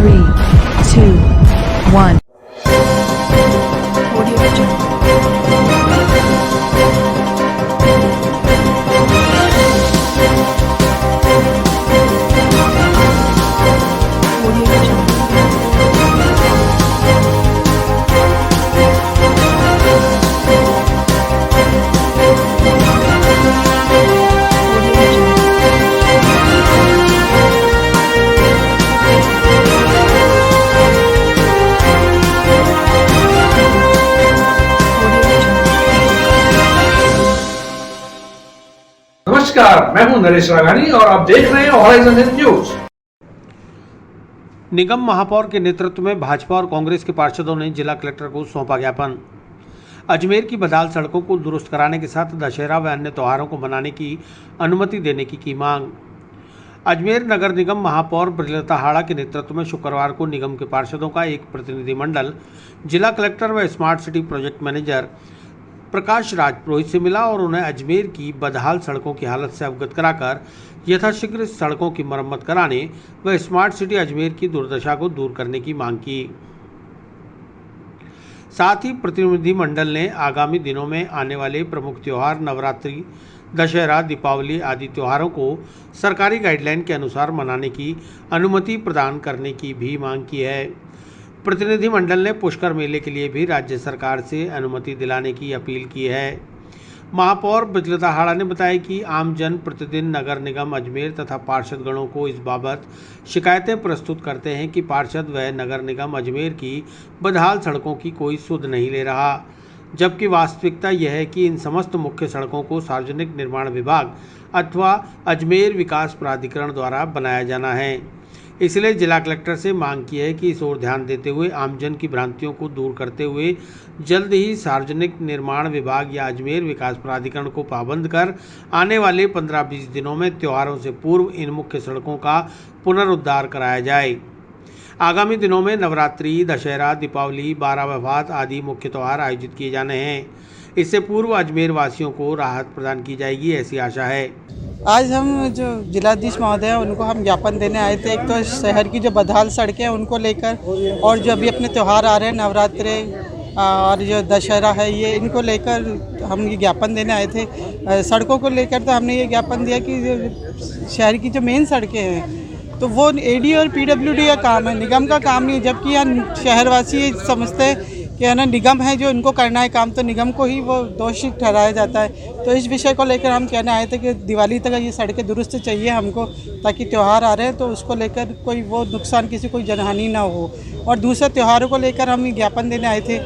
3, 2, 1. Audio Jungle. Audio Jungle. Audio Jungle. Audio Jungle. नमस्कार, मैं हूं नरेश राघानी और आप देख रहे हैं हॉराइजन न्यूज। निगम महापौर के नेतृत्व में भाजपा और कांग्रेस के पार्षदों ने जिला कलेक्टर को सौंपा ज्ञापन। अजमेर की बदहाल सड़कों को दुरुस्त कराने के साथ दशहरा व अन्य त्योहारों को मनाने की अनुमति देने की मांग। अजमेर नगर निगम महापौर ब्रजलता हाड़ा के नेतृत्व में शुक्रवार को निगम के पार्षदों का एक प्रतिनिधिमंडल जिला कलेक्टर व smart city project manager Prakash Raj Purohit से मिला और उन्हें अजमेर की बदहाल सड़कों की हालत से अवगत कराकर यथाशीघ्र सड़कों की मरम्मत कराने व स्मार्ट सिटी अजमेर की दुर्दशा को दूर करने की मांग की। साथ ही प्रतिनिधिमंडल ने आगामी दिनों में आने वाले प्रमुख त्योहार नवरात्रि, दशहरा, दीपावली आदि त्योहारों को सरकारी गाइडलाइन के अनुसार मनाने की अनुमति प्रदान करने की भी मांग की है। प्रतिनिधिमंडल ने पुष्कर मेले के लिए भी राज्य सरकार से अनुमति दिलाने की अपील की है। महापौर ब्रजलता हाड़ा ने बताया कि आमजन प्रतिदिन नगर निगम अजमेर तथा पार्षदगणों को इस बाबत शिकायतें प्रस्तुत करते हैं कि पार्षद व नगर निगम अजमेर की बदहाल सड़कों की कोई सुध नहीं ले रहा, जबकि वास्तविकता यह है कि इन समस्त मुख्य सड़कों को सार्वजनिक निर्माण विभाग अथवा अजमेर विकास प्राधिकरण द्वारा बनाया जाना है। इसलिए जिला कलेक्टर से मांग की है कि इस ओर ध्यान देते हुए आमजन की भ्रांतियों को दूर करते हुए जल्द ही सार्वजनिक निर्माण विभाग या अजमेर विकास प्राधिकरण को पाबंद कर आने वाले 15-20 दिनों में त्योहारों से पूर्व इन मुख्य सड़कों का पुनरुद्धार कराया जाए। आगामी दिनों में नवरात्रि, दशहरा, दीपावली, 12 वफात आदि मुख्य त्यौहार आयोजित किए जाने हैं। इससे पूर्व अजमेर वासियों को राहत प्रदान की जाएगी, ऐसी आशा है। आज हम जो जिलाधीश महोदय हैं उनको हम ज्ञापन देने आए थे। एक तो शहर की जो बदहाल सड़कें हैं उनको लेकर, और जो अभी अपने त्यौहार आ रहे हैं नवरात्रि और जो दशहरा है, ये इनको लेकर हम ये ज्ञापन देने आए थे। सड़कों को लेकर तो हमने ये ज्ञापन दिया कि जो शहर की जो मेन सड़कें हैं तो वो एडी और पीडब्ल्यूडी का काम है, निगम का काम नहीं है। जबकि यहाँ शहरवासी समझते हैं कि है ना निगम है जो इनको करना है काम, तो निगम को ही वो दोषी ठहराया जाता है। तो इस विषय को लेकर हम कहने आए थे कि दिवाली तक ये सड़कें दुरुस्त चाहिए हमको, ताकि त्यौहार आ रहे हैं तो उसको लेकर कोई वो नुकसान, किसी कोई जनहानि ना हो। और दूसरे त्योहारों को लेकर हम ज्ञापन देने आए थे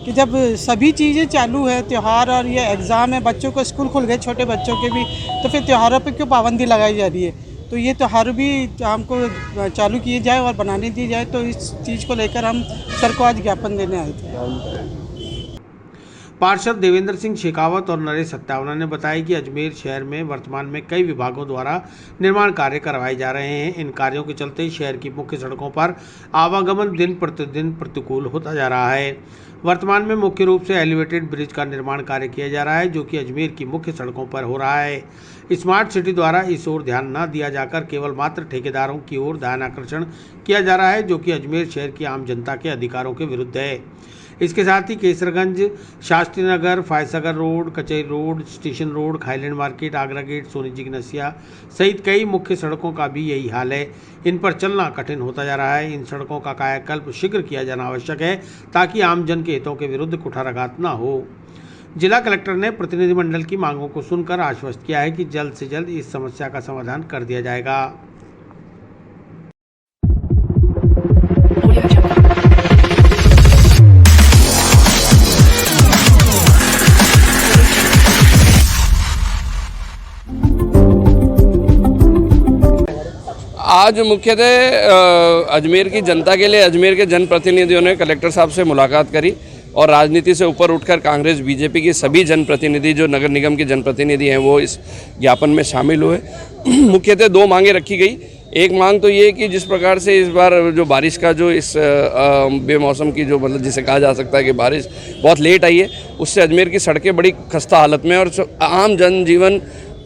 कि जब सभी चीज़ें चालू है, त्यौहार और ये एग्ज़ाम है, बच्चों को स्कूल खुल गए, छोटे बच्चों के भी, तो फिर त्योहारों पर क्यों पाबंदी लगाई जा रही है? तो ये त्यौहार भी हमको चालू किए जाए और बनाने दी जाए। तो इस चीज़ को लेकर हम सर को आज ज्ञापन देने आए थे। पार्षद देवेंद्र सिंह शेखावत और नरेश सत्यावना ने बताया कि अजमेर शहर में वर्तमान में कई विभागों द्वारा निर्माण कार्य करवाए जा रहे हैं। इन कार्यों के चलते शहर की मुख्य सड़कों पर आवागमन दिन प्रतिदिन प्रतिकूल होता जा रहा है। वर्तमान में मुख्य रूप से एलिवेटेड ब्रिज का निर्माण कार्य किया जा रहा है, जो कि अजमेर की मुख्य सड़कों पर हो रहा है। स्मार्ट सिटी द्वारा इस ओर ध्यान न दिया जाकर केवल मात्र ठेकेदारों की ओर ध्यान आकर्षण किया जा रहा है, जो कि अजमेर शहर की आम जनता के अधिकारों के विरुद्ध है। इसके साथ ही Kesarganj, Shastri Nagar, Foysagar road, Kachahari road, station road, Khailand market, Agra gate, Soni ji की नसिया सहित कई मुख्य सड़कों का भी यही हाल है। इन पर चलना कठिन होता जा रहा है। इन सड़कों का कायाकल्प शीघ्र किया जाना आवश्यक है, ताकि आम जन के हितों के विरुद्ध कुठाराघात न हो। जिला कलेक्टर ने प्रतिनिधिमंडल की मांगों को सुनकर आश्वस्त किया है कि जल्द से जल्द इस समस्या का समाधान कर दिया जाएगा। आज मुख्यतः अजमेर की जनता के लिए अजमेर के जनप्रतिनिधियों ने कलेक्टर साहब से मुलाकात करी और राजनीति से ऊपर उठकर कांग्रेस बीजेपी के सभी जनप्रतिनिधि जो नगर निगम के जनप्रतिनिधि हैं वो इस ज्ञापन में शामिल हुए। मुख्यतः दो मांगें रखी गई। एक मांग तो ये कि जिस प्रकार से इस बार जो बारिश का जो इस बेमौसम की जो मतलब जिसे कहा जा सकता है कि बारिश बहुत लेट आई है, उससे अजमेर की सड़कें बड़ी खस्ता हालत में और आम जनजीवन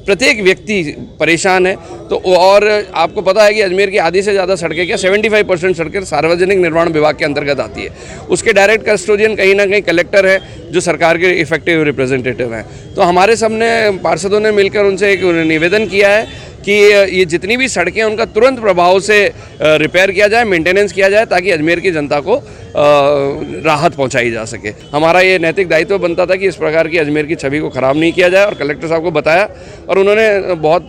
प्रत्येक व्यक्ति परेशान है। तो और आपको पता है कि अजमेर की आधी से ज़्यादा सड़कें, क्या 75% सड़कें सार्वजनिक निर्माण विभाग के अंतर्गत आती है। उसके डायरेक्ट कस्टोडियन कहीं ना कहीं कलेक्टर है, जो सरकार के इफेक्टिव रिप्रेजेंटेटिव हैं। तो हमारे सामने पार्षदों ने मिलकर उनसे एक निवेदन किया है कि ये जितनी भी सड़कें उनका तुरंत प्रभाव से रिपेयर किया जाए, मेंटेनेंस किया जाए, ताकि अजमेर की जनता को राहत पहुंचाई जा सके। हमारा ये नैतिक दायित्व बनता था कि इस प्रकार की अजमेर की छवि को ख़राब नहीं किया जाए, और कलेक्टर साहब को बताया और उन्होंने बहुत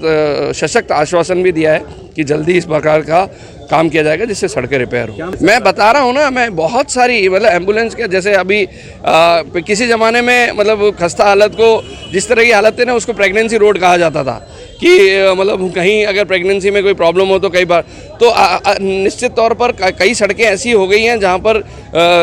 सशक्त आश्वासन भी दिया है कि जल्दी इस प्रकार का काम किया जाएगा जिससे सड़कें रिपेयर हो। मैं बता रहा हूँ ना, मैं बहुत सारी मतलब एम्बुलेंस के, जैसे अभी किसी ज़माने में मतलब खस्ता हालत को जिस तरह की हालत थी ना, उसको प्रेगनेंसी रोड कहा जाता था कि मतलब कहीं अगर प्रेगनेंसी में कोई प्रॉब्लम हो तो कई बार तो निश्चित तौर पर कई सड़कें ऐसी हो गई हैं जहाँ पर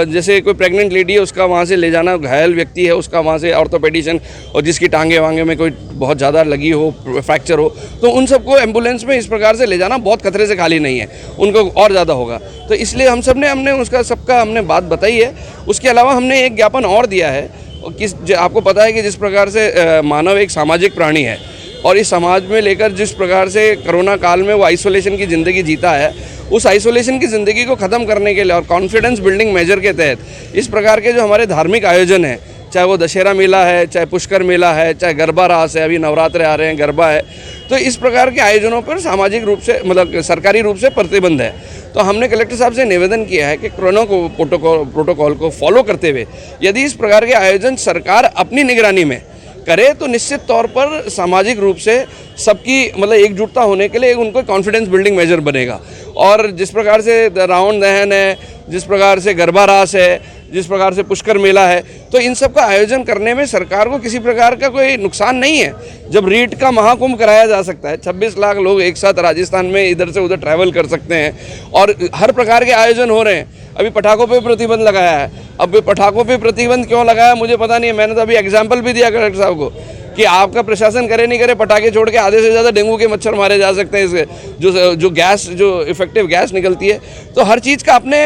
जैसे कोई प्रेग्नेंट लेडी है, उसका वहाँ से ले जाना, घायल व्यक्ति है उसका वहाँ से ऑर्थोपेडिशन, और जिसकी टांगे वांगे में कोई बहुत ज़्यादा लगी हो, फ्रैक्चर हो, तो उन सबको एम्बुलेंस में इस प्रकार से ले जाना बहुत खतरे से खाली नहीं है, उनको और ज़्यादा होगा। तो इसलिए हम सब ने हमने उसका सबका हमने बात बताई है। उसके अलावा हमने एक ज्ञापन और दिया है कि आपको पता है कि जिस प्रकार से मानव एक सामाजिक प्राणी है, और इस समाज में लेकर जिस प्रकार से कोरोना काल में वो आइसोलेशन की ज़िंदगी जीता है, उस आइसोलेशन की ज़िंदगी को ख़त्म करने के लिए और कॉन्फिडेंस बिल्डिंग मेजर के तहत इस प्रकार के जो हमारे धार्मिक आयोजन हैं, चाहे वो दशहरा मेला है, चाहे पुष्कर मेला है, चाहे गरबा रास है, अभी नवरात्रे आ रहे हैं, गरबा है, तो इस प्रकार के आयोजनों पर सामाजिक रूप से मतलब सरकारी रूप से प्रतिबंध है। तो हमने कलेक्टर साहब से निवेदन किया है कि कोरोना को प्रोटोकॉल को फॉलो करते हुए यदि इस प्रकार के आयोजन सरकार अपनी निगरानी में करे तो निश्चित तौर पर सामाजिक रूप से सबकी मतलब एकजुटता होने के लिए उनको कॉन्फिडेंस बिल्डिंग मेजर बनेगा। और जिस प्रकार से रावण दहन है, जिस प्रकार से गरबा रास है, जिस प्रकार से पुष्कर मेला है, तो इन सब का आयोजन करने में सरकार को किसी प्रकार का कोई नुकसान नहीं है। जब रीट का महाकुंभ कराया जा सकता है, 26 लाख लोग एक साथ राजस्थान में इधर से उधर ट्रैवल कर सकते हैं और हर प्रकार के आयोजन हो रहे हैं। अभी पटाखों पे प्रतिबंध लगाया है। अब पटाखों पे प्रतिबंध क्यों लगाया मुझे पता नहीं है। मैंने तो अभी एग्जाम्पल भी दिया कलेक्टर साहब को कि आपका प्रशासन करे नहीं करे, पटाखे छोड़ के आधे से ज़्यादा डेंगू के मच्छर मारे जा सकते हैं। इसके जो गैस, जो इफेक्टिव गैस निकलती है, तो हर चीज़ का अपने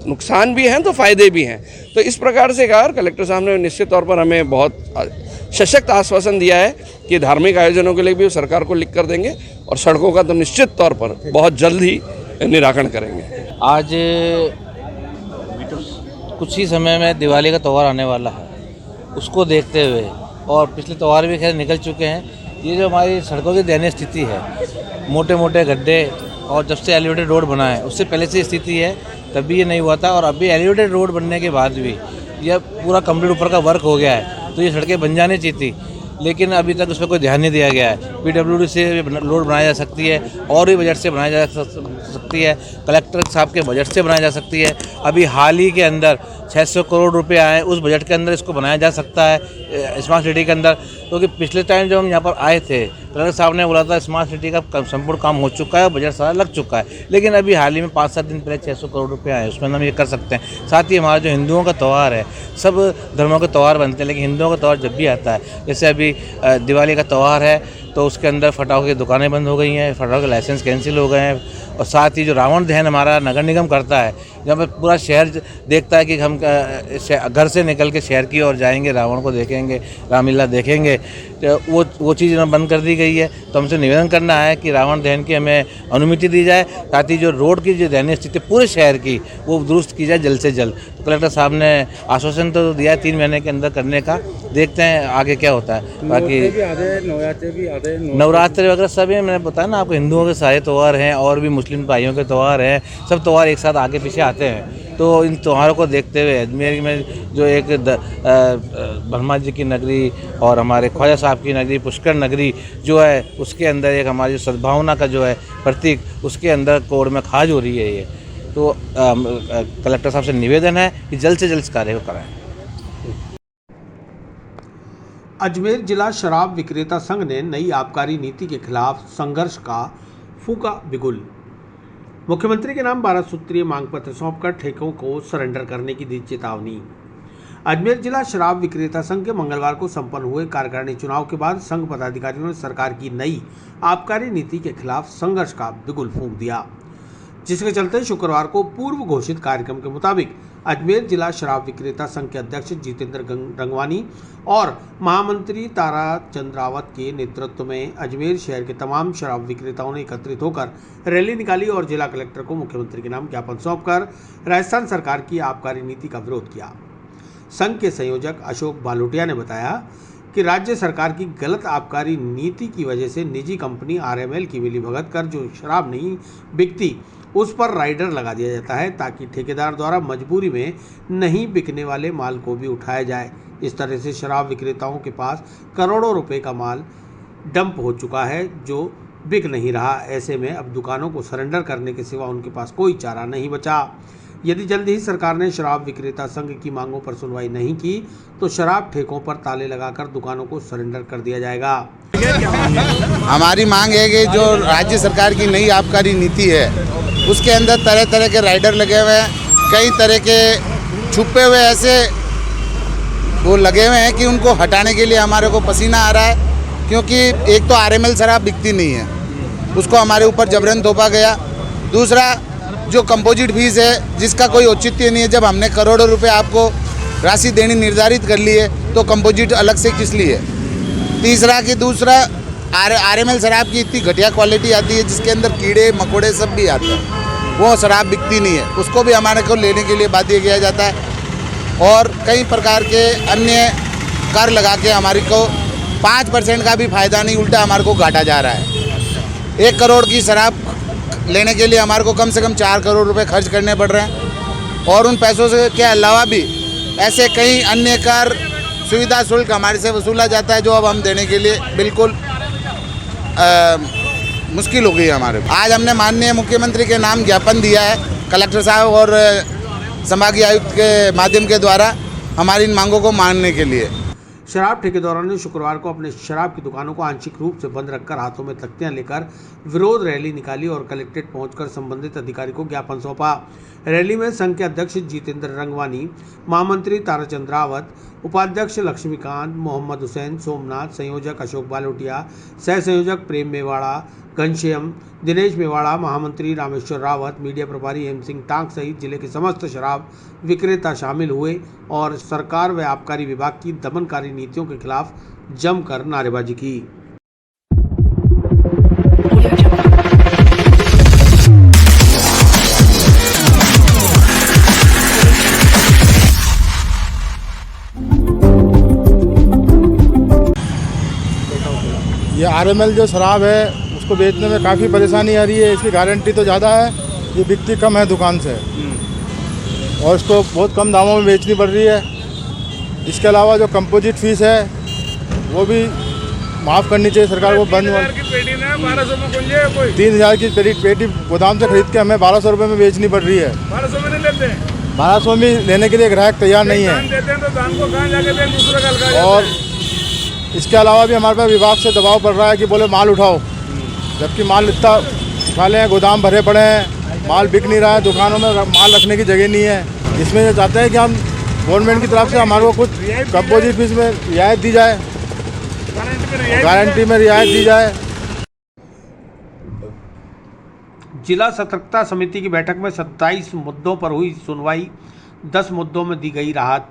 नुकसान भी हैं तो फ़ायदे भी हैं। तो इस प्रकार से कहा, कलेक्टर साहब ने निश्चित तौर पर हमें बहुत सशक्त आश्वासन दिया है कि धार्मिक आयोजनों के लिए भी सरकार को लिख कर देंगे और सड़कों का तो निश्चित तौर पर बहुत जल्द ही निराकरण करेंगे। आज कुछ ही समय में दिवाली का त्यौहार आने वाला है, उसको देखते हुए और पिछले त्यौहार भी खैर निकल चुके हैं। ये जो हमारी सड़कों की दयनीय स्थिति है, मोटे मोटे गड्ढे, और जब से एलिवेटेड रोड बना है उससे पहले से स्थिति है, तब भी ये नहीं हुआ था। और अभी एलिवेटेड रोड बनने के बाद भी यह पूरा कंप्लीट ऊपर का वर्क हो गया है, तो ये सड़कें बन जानी चाहिए थी, लेकिन अभी तक उस पर कोई ध्यान नहीं दिया गया है। PWD से रोड बनाई जा सकती है और भी बजट से बनाई जा सकती है, कलेक्टर साहब के बजट से बनाई जा सकती है। अभी हाल ही के अंदर 600 करोड़ रुपए आए, उस बजट के अंदर इसको बनाया जा सकता है स्मार्ट सिटी के अंदर। क्योंकि पिछले टाइम जब हम यहाँ पर आए थे, कलेक्टर साहब ने बोला था स्मार्ट सिटी का संपूर्ण काम हो चुका है और बजट सारा लग चुका है, लेकिन अभी हाल ही में 5-7 दिन पहले 600 करोड़ रुपए आए, उसमें हम ये कर सकते हैं। साथ ही हमारा जो हिंदुओं का त्यौहार है, सब धर्मों के त्यौहार बनते हैं, लेकिन हिंदुओं का त्यौहार जब भी आता है, जैसे अभी दिवाली का त्यौहार है, तो उसके अंदर फटाखों की दुकानें बंद हो गई हैं, फटाखों के लाइसेंस कैंसिल हो गए हैं। और साथ ही जो रावण दहन हमारा नगर निगम करता है, जब पूरा शहर देखता है कि हम घर से निकल के शहर की ओर जाएंगे, रावण को देखेंगे, रामलीला देखेंगे, तो वो चीज़ बंद कर दी गई है। तो हमसे निवेदन करना है कि रावण दहन की हमें अनुमति दी जाए, ताकि जो रोड की जो दयनीय स्थिति पूरे शहर की, वो दुरुस्त की जाए जल्द से जल्द। तो कलेक्टर साहब ने आश्वासन तो दिया है 3 महीने के अंदर करने का, देखते हैं आगे क्या होता है। बाकी नवरात्रि वगैरह सभी मैंने बताया ना आपको, हिंदुओं के सारे त्यौहार हैं और भी मुस्लिम भाइयों के त्यौहार हैं, सब त्यौहार एक साथ आगे पीछे आते हैं। तो इन त्यौहारों को देखते हुए अजमेर में जो एक ब्रह्मा जी की नगरी और हमारे ख्वाजा साहब की नगरी, पुष्कर नगरी जो है, उसके अंदर एक हमारी सद्भावना का जो है प्रतीक, उसके अंदर कोड में खाज हो रही है ये। तो कलेक्टर साहब से निवेदन है कि जल्द से जल्द इस कार्य को कराएं। अजमेर जिला शराब विक्रेता संघ ने नई आबकारी नीति के खिलाफ संघर्ष का फूका बिगुल। मुख्यमंत्री के नाम 12 सूत्रीय मांग पत्र सौंपकर ठेकों को सरेंडर करने की दी चेतावनी। अजमेर जिला शराब विक्रेता संघ के मंगलवार को संपन्न हुए कार्यकारिणी चुनाव के बाद संघ पदाधिकारियों ने सरकार की नई आबकारी नीति के खिलाफ संघर्ष का बिगुल फूंक दिया। जिसके चलते शुक्रवार को पूर्व घोषित कार्यक्रम के मुताबिक अजमेर जिला शराब विक्रेता संघ के अध्यक्ष जितेंद्र रंगवानी और महामंत्री तारा चंद्रावत के नेतृत्व में अजमेर शहर के तमाम शराब विक्रेताओं ने एकत्रित होकर रैली निकाली और जिला कलेक्टर को मुख्यमंत्री के नाम ज्ञापन सौंपकर राजस्थान सरकार की आबकारी नीति का विरोध किया। संघ के संयोजक अशोक बालोटिया ने बताया कि राज्य सरकार की गलत आबकारी नीति की वजह से निजी कंपनी आरएमएल की मिलीभगत कर जो शराब नहीं बिकती उस पर राइडर लगा दिया जाता है ताकि ठेकेदार द्वारा मजबूरी में नहीं बिकने वाले माल को भी उठाया जाए। इस तरह से शराब विक्रेताओं के पास करोड़ों रुपए का माल डंप हो चुका है जो बिक नहीं रहा। ऐसे में अब दुकानों को सरेंडर करने के सिवा उनके पास कोई चारा नहीं बचा। यदि जल्द ही सरकार ने शराब विक्रेता संघ की मांगों पर सुनवाई नहीं की तो शराब ठेकों पर ताले लगाकर दुकानों को सरेंडर कर दिया जाएगा। हमारी मांग है कि जो राज्य सरकार की नई आबकारी नीति है उसके अंदर तरह तरह के राइडर लगे हुए हैं, कई तरह के छुपे हुए ऐसे वो लगे हुए हैं कि उनको हटाने के लिए हमारे को पसीना आ रहा है, क्योंकि एक तो आरएमएल शराब बिकती नहीं है, उसको हमारे ऊपर जबरन थोपा गया। दूसरा जो कंपोजिट फीस है जिसका कोई औचित्य नहीं है, जब हमने करोड़ों रुपए आपको राशि देनी निर्धारित कर ली है तो कंपोजिट अलग से किस लिए। तीसरा कि दूसरा आरएमएल शराब की इतनी घटिया क्वालिटी आती है जिसके अंदर कीड़े मकोड़े सब भी आते हैं, वो शराब बिकती नहीं है, उसको भी हमारे को लेने के लिए बाध्य किया जाता है। और कई प्रकार के अन्य कर लगा के हमारे को 5% का भी फायदा नहीं, उल्टा हमारे को घाटा जा रहा है। 1 करोड़ की शराब लेने के लिए हमारे को कम से कम 4 करोड़ रुपए खर्च करने पड़ रहे हैं और उन पैसों से के अलावा भी ऐसे कई अन्य कर सुविधा शुल्क हमारे से वसूला जाता है जो अब हम देने के लिए बिल्कुल मुश्किल हो गई है हमारे। आज हमने माननीय मुख्यमंत्री के नाम ज्ञापन दिया है कलेक्टर साहब और संभागीय आयुक्त के माध्यम के द्वारा हमारी इन मांगों को मानने के लिए। शराब ठेकेदारों ने शुक्रवार को अपने शराब की दुकानों को आंशिक रूप से बंद रखकर हाथों में तख्तियां लेकर विरोध रैली निकाली और कलेक्ट्रेट पहुंचकर संबंधित अधिकारी को ज्ञापन सौंपा। रैली में संघ के अध्यक्ष जितेंद्र रंगवानी, महामंत्री तारा चंद्रावत, उपाध्यक्ष लक्ष्मीकांत, मोहम्मद हुसैन, सोमनाथ, संयोजक अशोक बालोटिया, सह संयोजक प्रेम मेवाड़ा, घनश्याम, दिनेश मेवाड़ा, महामंत्री रामेश्वर रावत, मीडिया प्रभारी हेम सिंह टांक सहित जिले के समस्त शराब विक्रेता शामिल हुए और सरकार व आबकारी विभाग की दमनकारी नीतियों के खिलाफ जमकर नारेबाजी की। ये आरएमएल जो शराब है उसको बेचने में काफ़ी परेशानी आ रही है। इसकी गारंटी तो ज़्यादा है, ये बिकती कम है दुकान से और इसको बहुत कम दामों में बेचनी पड़ रही है। इसके अलावा जो कंपोजिट फीस है वो भी माफ़ करनी चाहिए सरकार को। बंद 3,000 की पेटी गोदाम से खरीद के हमें 1,200 रुपये में बेचनी पड़ रही है। 1200 में नहीं लेते, 1200 में लेने के लिए ग्राहक तैयार नहीं है। देते हैं तो दाम को कहाँ जाके दें, दूसरा का लगा जाते हैं। और इसके अलावा भी हमारे पास विभाग से दबाव पड़ रहा है कि बोले माल उठाओ, जबकि माल इतना उठा लें, गोदाम भरे पड़े हैं, माल बिक नहीं रहा है, दुकानों में माल रखने की जगह नहीं है। इसमें ये चाहते हैं कि हम गवर्नमेंट की तरफ से हमारे को कुछ कंपोजिट फीस में रियायत दी जाए, गारंटी में रियायत दी जाए। जिला सतर्कता समिति की बैठक में 27 मुद्दों पर हुई सुनवाई, 10 मुद्दों में दी गई राहत।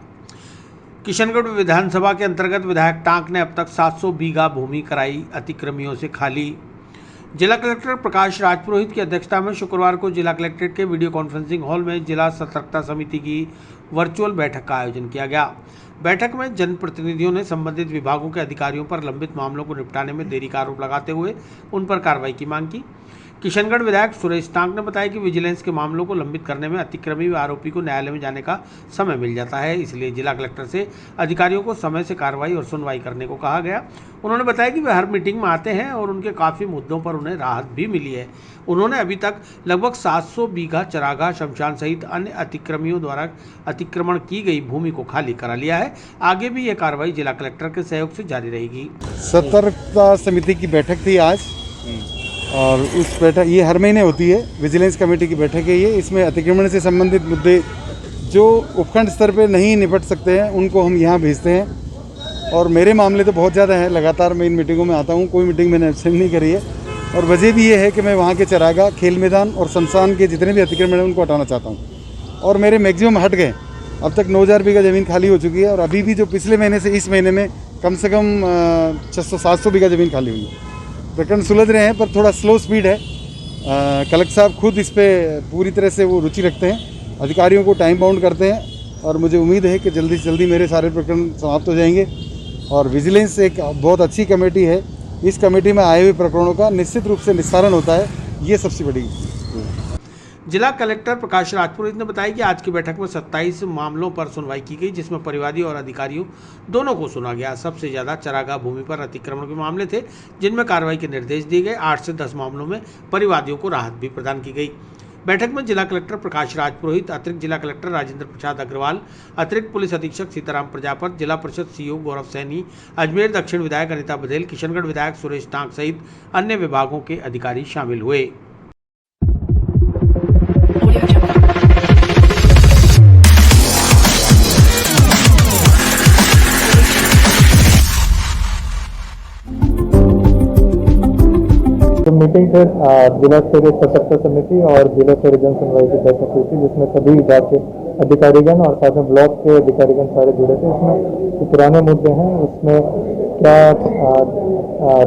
किशनगढ़ विधानसभा के अंतर्गत विधायक टांक ने अब तक 700 बीघा भूमि कराई अतिक्रमियों से खाली। जिला कलेक्टर प्रकाश राजपुरोहित की अध्यक्षता में शुक्रवार को जिला कलेक्ट्रेट के वीडियो कॉन्फ्रेंसिंग हॉल में जिला सतर्कता समिति की वर्चुअल बैठक का आयोजन किया गया। बैठक में जनप्रतिनिधियों ने संबंधित विभागों के अधिकारियों पर लंबित मामलों को निपटाने में देरी का आरोप लगाते हुए उन पर कार्रवाई की मांग की। किशनगढ़ विधायक सुरेश टांक ने बताया कि विजिलेंस के मामलों को लंबित करने में अतिक्रमी व आरोपी को न्यायालय में जाने का समय मिल जाता है, इसलिए जिला कलेक्टर से अधिकारियों को समय से कार्रवाई और सुनवाई करने को कहा गया। उन्होंने बताया कि वे हर मीटिंग में आते हैं और उनके काफ़ी मुद्दों पर उन्हें राहत भी मिली है। उन्होंने अभी तक लगभग 700 बीघा चरागाह, शमशान सहित अन्य अतिक्रमियों द्वारा अतिक्रमण की गई भूमि को खाली करा लिया है। आगे भी यह कार्रवाई जिला कलेक्टर के सहयोग से जारी रहेगी। सतर्कता समिति की बैठक थी आज और उस बैठक, ये हर महीने होती है, विजिलेंस कमेटी की बैठक है ये। इसमें अतिक्रमण से संबंधित मुद्दे जो उपखंड स्तर पे नहीं निपट सकते हैं उनको हम यहाँ भेजते हैं और मेरे मामले तो बहुत ज़्यादा हैं। लगातार मैं इन मीटिंगों में आता हूँ, कोई मीटिंग मैंने एब्सेंट नहीं करी है। और वजह भी ये है कि मैं वहाँ के चरागाह, खेल मैदान और शमशान के जितने भी अतिक्रमण हैं उनको हटाना चाहता हूँ। और मेरे मैक्सिमम हट गए। अब तक 9000 बीघा ज़मीन खाली हो चुकी है और अभी भी जो पिछले महीने से इस महीने में कम से कम 600-700 बीघा ज़मीन खाली हुई है। प्रकरण सुलझ रहे हैं पर थोड़ा स्लो स्पीड है। कलेक्टर साहब खुद इस पर पूरी तरह से वो रुचि रखते हैं, अधिकारियों को टाइम बाउंड करते हैं और मुझे उम्मीद है कि जल्दी से जल्दी मेरे सारे प्रकरण समाप्त हो जाएंगे। और विजिलेंस एक बहुत अच्छी कमेटी है, इस कमेटी में आए हुए प्रकरणों का निश्चित रूप से निस्तारण होता है, ये सबसे बड़ी। जिला कलेक्टर प्रकाश राजपुरोहित ने बताया कि आज की बैठक में 27 मामलों पर सुनवाई की गई, जिसमें परिवादी और अधिकारियों दोनों को सुना गया। सबसे ज्यादा चरागाह भूमि पर अतिक्रमण के मामले थे, जिनमें कार्रवाई के निर्देश दिए गए। 8 से 10 मामलों में परिवादियों को राहत भी प्रदान की गई। बैठक में जिला कलेक्टर प्रकाश राजपुरोहित, अतिरिक्त जिला कलेक्टर राजेंद्र प्रसाद अग्रवाल, अतिरिक्त पुलिस अधीक्षक सीताराम प्रजापत, जिला परिषद सीईओ गौरव सैनी, अजमेर दक्षिण विधायक अनिता बघेल, किशनगढ़ विधायक सुरेश टांक सहित अन्य विभागों के अधिकारी शामिल हुए। तो मीटिंग थे जिला स्तरीय सतर्कता समिति और जिला स्तरीय जन सुनवाई की बैठक हुई थी, जिसमें सभी विभाग के अधिकारीगण और साथ में ब्लॉक के अधिकारीगण सारे जुड़े थे। इसमें जो पुराने मुद्दे हैं उसमें क्या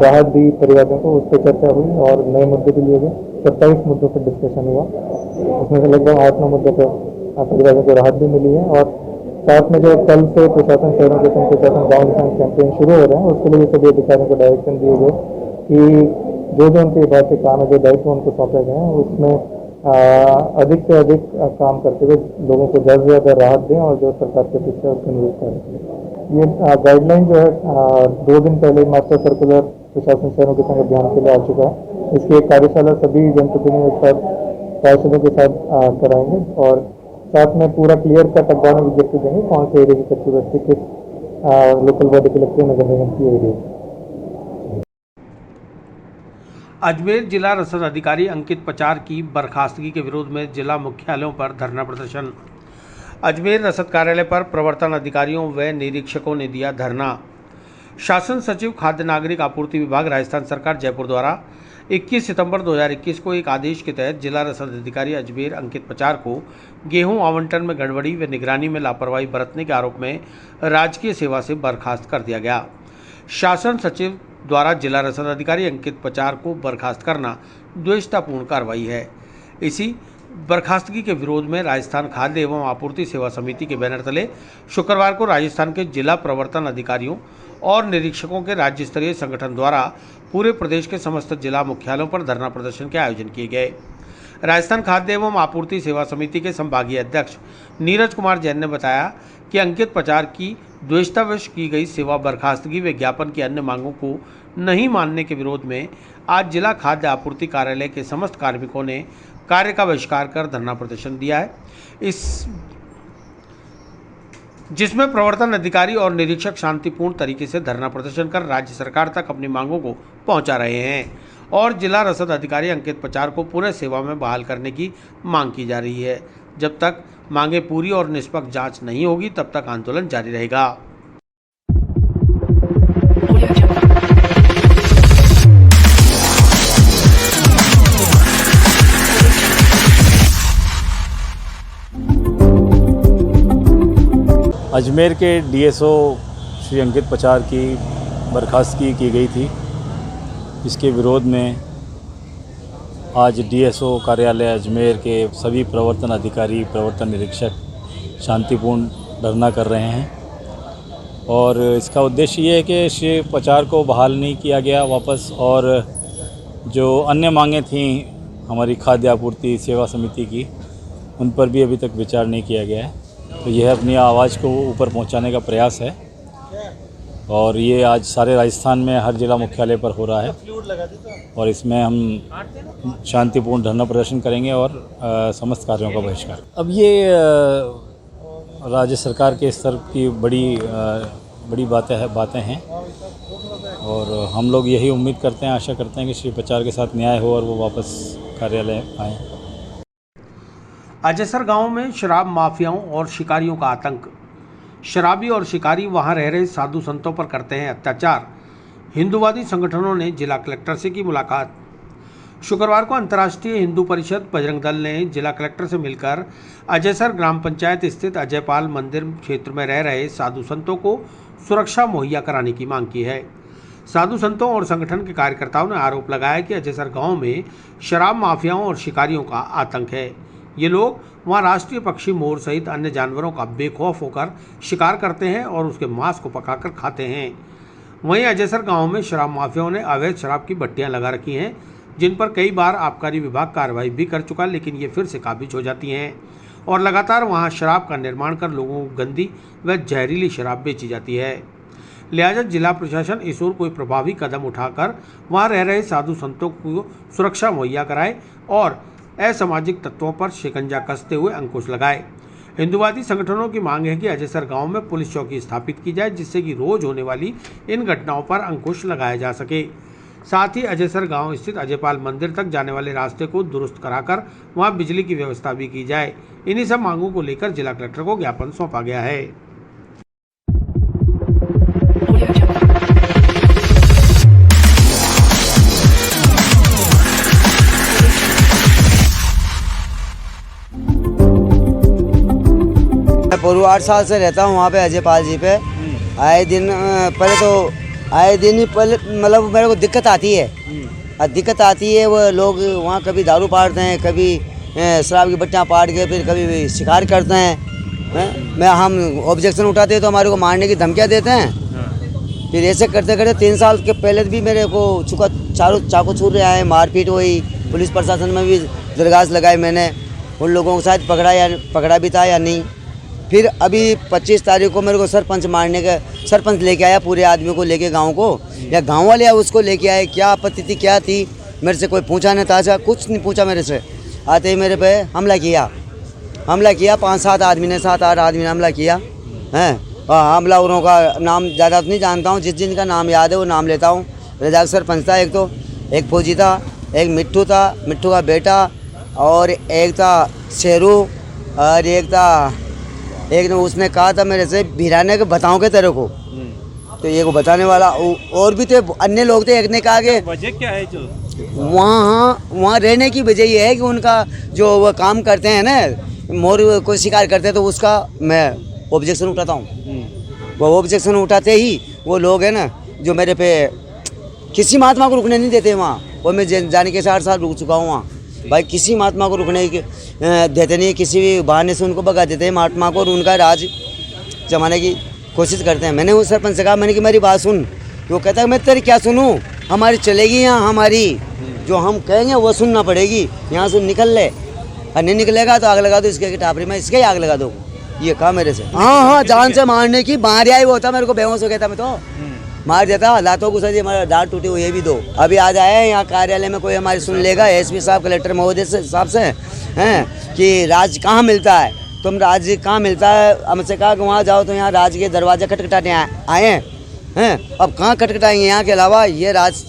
राहत दी परिवारों को, उस पर चर्चा हुई और नए मुद्दे भी लिए गए। 27 मुद्दों पर डिस्कशन हुआ, उसमें से लगभग 8-9 मुद्दों पर परिवारों को राहत भी मिली है। और साथ में जो कल से प्रशासन शहरों के संग प्रशासन गाँव निशान कैंपेन शुरू हो रहे हैं, उसके लिए सभी अधिकारियों को डायरेक्शन दिए गए कि जो उनके विभाग के काम है, जो दायित्व उनको सौंपे गए हैं, उसमें अधिक से अधिक काम करते हुए लोगों को ज़्यादा से ज़्यादा राहत दें और जो सरकार की अपेक्षा है उसके अनुरूप करें। ये गाइडलाइन जो है 2 दिन पहले मास्टर सर्कुलर प्रशासन शहरों के संग अभियान के लिए आ चुका है। इसकी एक कार्यशाला सभी जनप्रतिनिधियों के साथ, पार्षदों के साथ कराएंगे और साथ में पूरा क्लियर कट अखबार में विज्ञप्ति देंगे कौन से एरिया की कच्ची बस्ती किस लोकल बॉडी के लगती है, नगर निगम की एरिया। अजमेर जिला रसद अधिकारी अंकित पचार की बर्खास्तगी के विरोध में जिला मुख्यालयों पर धरना प्रदर्शन। अजमेर रसद कार्यालय पर प्रवर्तन अधिकारियों व निरीक्षकों ने दिया धरना। शासन सचिव खाद्य नागरिक आपूर्ति विभाग राजस्थान सरकार जयपुर द्वारा 21 सितंबर 2021 को एक आदेश के तहत जिला रसद अधिकारी अजमेर अंकित पचार को गेहूं आवंटन में गड़बड़ी व निगरानी में लापरवाही बरतने के आरोप में राजकीय सेवा से बर्खास्त कर दिया गया। शासन सचिव द्वारा जिला रसद अधिकारी अंकित पचार को बर्खास्त करना द्वेषतापूर्ण कार्रवाई है। इसी बर्खास्तगी के विरोध में राजस्थान खाद्य एवं आपूर्ति सेवा समिति के बैनर तले शुक्रवार को राजस्थान के जिला प्रवर्तन अधिकारियों और निरीक्षकों के राज्य स्तरीय संगठन द्वारा पूरे प्रदेश के समस्त जिला मुख्यालयों पर धरना प्रदर्शन के आयोजन किए गए। राजस्थान खाद्य एवं आपूर्ति सेवा समिति के संभागीय अध्यक्ष नीरज कुमार जैन ने बताया कि अंकित पचार की द्वेषतावश की गई सेवा बर्खास्तगी व ज्ञापन की अन्य मांगों को नहीं मानने के विरोध में आज जिला खाद्य आपूर्ति कार्यालय के समस्त कार्मिकों ने कार्य का बहिष्कार कर धरना प्रदर्शन दिया है। जिसमें प्रवर्तन अधिकारी और निरीक्षक शांतिपूर्ण तरीके से धरना प्रदर्शन कर राज्य सरकार तक अपनी मांगों को पहुंचा रहे हैं और जिला रसद अधिकारी अंकित पचार को पुनः सेवा में बहाल करने की मांग की जा रही है। जब तक मांगे पूरी और निष्पक्ष जांच नहीं होगी तब तक आंदोलन जारी रहेगा। अजमेर के डीएसओ श्री अंकित पचार की बर्खास्तगी की गई थी। इसके विरोध में आज डीएसओ कार्यालय अजमेर के सभी प्रवर्तन अधिकारी, प्रवर्तन निरीक्षक शांतिपूर्ण धरना कर रहे हैं और इसका उद्देश्य ये है कि श्री पचार को बहाल नहीं किया गया वापस और जो अन्य मांगें थीं हमारी खाद्य आपूर्ति सेवा समिति की, उन पर भी अभी तक विचार नहीं किया गया है। तो यह अपनी आवाज़ को ऊपर पहुंचाने का प्रयास है और ये आज सारे राजस्थान में हर जिला मुख्यालय पर हो रहा है और इसमें हम शांतिपूर्ण धरना प्रदर्शन करेंगे और समस्त कार्यों का बहिष्कार। अब ये राज्य सरकार के स्तर की बड़ी बातें हैं और हम लोग यही उम्मीद करते हैं, आशा करते हैं कि श्री पचार के साथ न्याय हो और वो वापस कार्यालय आएँ। अजयसर गांव में शराब माफियाओं और शिकारियों का आतंक। शराबी और शिकारी वहां रह रहे साधु संतों पर करते हैं अत्याचार। हिंदूवादी संगठनों ने जिला कलेक्टर से की मुलाकात। शुक्रवार को अंतर्राष्ट्रीय हिंदू परिषद बजरंग दल ने जिला कलेक्टर से मिलकर अजयसर ग्राम पंचायत स्थित अजयपाल मंदिर क्षेत्र में रह रहे साधु संतों को सुरक्षा मुहैया कराने की मांग की है। साधु संतों और संगठन के कार्यकर्ताओं ने आरोप लगाया कि अजयसर गांव में शराब माफियाओं और शिकारियों का आतंक है। ये लोग वहां राष्ट्रीय पक्षी मोर सहित अन्य जानवरों का बेखौफ होकर शिकार करते हैं और उसके मांस को पकाकर खाते हैं। वहीं अजयसर गांव में शराब माफियाओं ने अवैध शराब की भट्टियां लगा रखी हैं, जिन पर कई बार आबकारी विभाग कार्रवाई भी कर चुका, लेकिन ये फिर से काबिज हो जाती हैं और लगातार वहां शराब का निर्माण कर लोगों को गंदी व जहरीली शराब बेची जाती है। लिहाजा जिला प्रशासन इस ओर कोई प्रभावी कदम उठाकर वहां रह रहे साधु संतों को सुरक्षा मुहैया कराए और असामाजिक तत्वों पर शिकंजा कसते हुए अंकुश लगाए। हिंदुवादी संगठनों की मांग है कि अजयसर गांव में पुलिस चौकी स्थापित की जाए, जिससे कि रोज होने वाली इन घटनाओं पर अंकुश लगाया जा सके। साथ ही अजयसर गांव स्थित अजयपाल मंदिर तक जाने वाले रास्ते को दुरुस्त कराकर वहां बिजली की व्यवस्था भी की जाए। इन्हीं सब मांगों को लेकर जिला कलेक्टर को ज्ञापन सौंपा गया है। मैं पूर्व 8 साल से रहता हूँ वहाँ पे अजयपाल जी पे। आए दिन मतलब मेरे को दिक्कत आती है। वो लोग वहाँ कभी दारू पाड़ते हैं, कभी शराब की भट्टियाँ पाड़ के फिर कभी शिकार करते हैं। हम ऑब्जेक्शन उठाते हैं तो हमारे को मारने की धमकियाँ देते हैं। फिर ऐसे करते करते 3 साल के पहले भी मेरे को चाकू छूट रहे हैं, मारपीट हुई। पुलिस प्रशासन में भी दरखास्त लगाई मैंने, उन लोगों को शायद पकड़ा भी था या नहीं। फिर अभी 25 तारीख को मेरे को सरपंच लेके आया, पूरे आदमी को लेके गांव को, या गांव वाले उसको लेके आए। क्या आपत्ति थी, क्या थी, मेरे से कोई पूछा नहीं, ताजा कुछ नहीं पूछा मेरे से। आते ही मेरे पे हमला किया 5-7 आदमी ने, 7-8 आदमी ने हमला किया हैं। हमलावरों का नाम ज़्यादा नहीं जानता हूँ, जिनका नाम याद है वो नाम लेता हूँ। रजाक सरपंच था एक फौजी था, एक मिट्टू था, मिट्टू का बेटा, और एक था शेरू, और एक ने उसने कहा था मेरे से भिराने के बताऊं के तेरे को, तो ये को बताने वाला और भी थे, अन्य लोग थे। एक ने कहा कि वजह क्या है, जो वहाँ रहने की वजह ये है कि उनका जो वो काम करते हैं ना, मोर को शिकार करते हैं, तो उसका मैं ऑब्जेक्शन उठाता हूँ। वो ऑब्जेक्शन उठाते ही वो लोग हैं ना जो मेरे पे किसी महात्मा को रुकने नहीं देते वहाँ। और मैं जाने के 8 साल रुक चुका हूँ वहाँ भाई। किसी महात्मा को रुकने देते नहीं, किसी भी बहाने से उनको भगा देते हैं महात्मा को, और उनका राज जमाने की कोशिश करते हैं। मैंने उस सरपंच से कहा, मैंने कि मेरी बात सुन। वो कहता है मैं तेरी क्या सुनूं, हमारी चलेगी यहाँ, हमारी जो हम कहेंगे वो सुनना पड़ेगी, यहाँ से निकल ले, और नहीं निकलेगा तो आग लगा दो इसके टापरी में, इसके ही आग लगा दो। ये कहा मेरे से। हाँ, जान से मारने की मारिया ही वो था, मेरे को बेहोश हो गया था, मैं तो मार देता, लातों को सर हमारा दांत टूटी हुई, ये भी दो। अभी आज आया है यहाँ कार्यालय में, कोई हमारी सुन लेगा, एसपी साहब, कलेक्टर महोदय साहब से हैं कि राज कहाँ मिलता है, तुम राज कहाँ मिलता है। हमसे कहा कि वहाँ जाओ तो यहाँ राज के दरवाजे खटखटाने आए हैं। अब कहाँ खटखटाएंगे, यहाँ के अलावा ये राज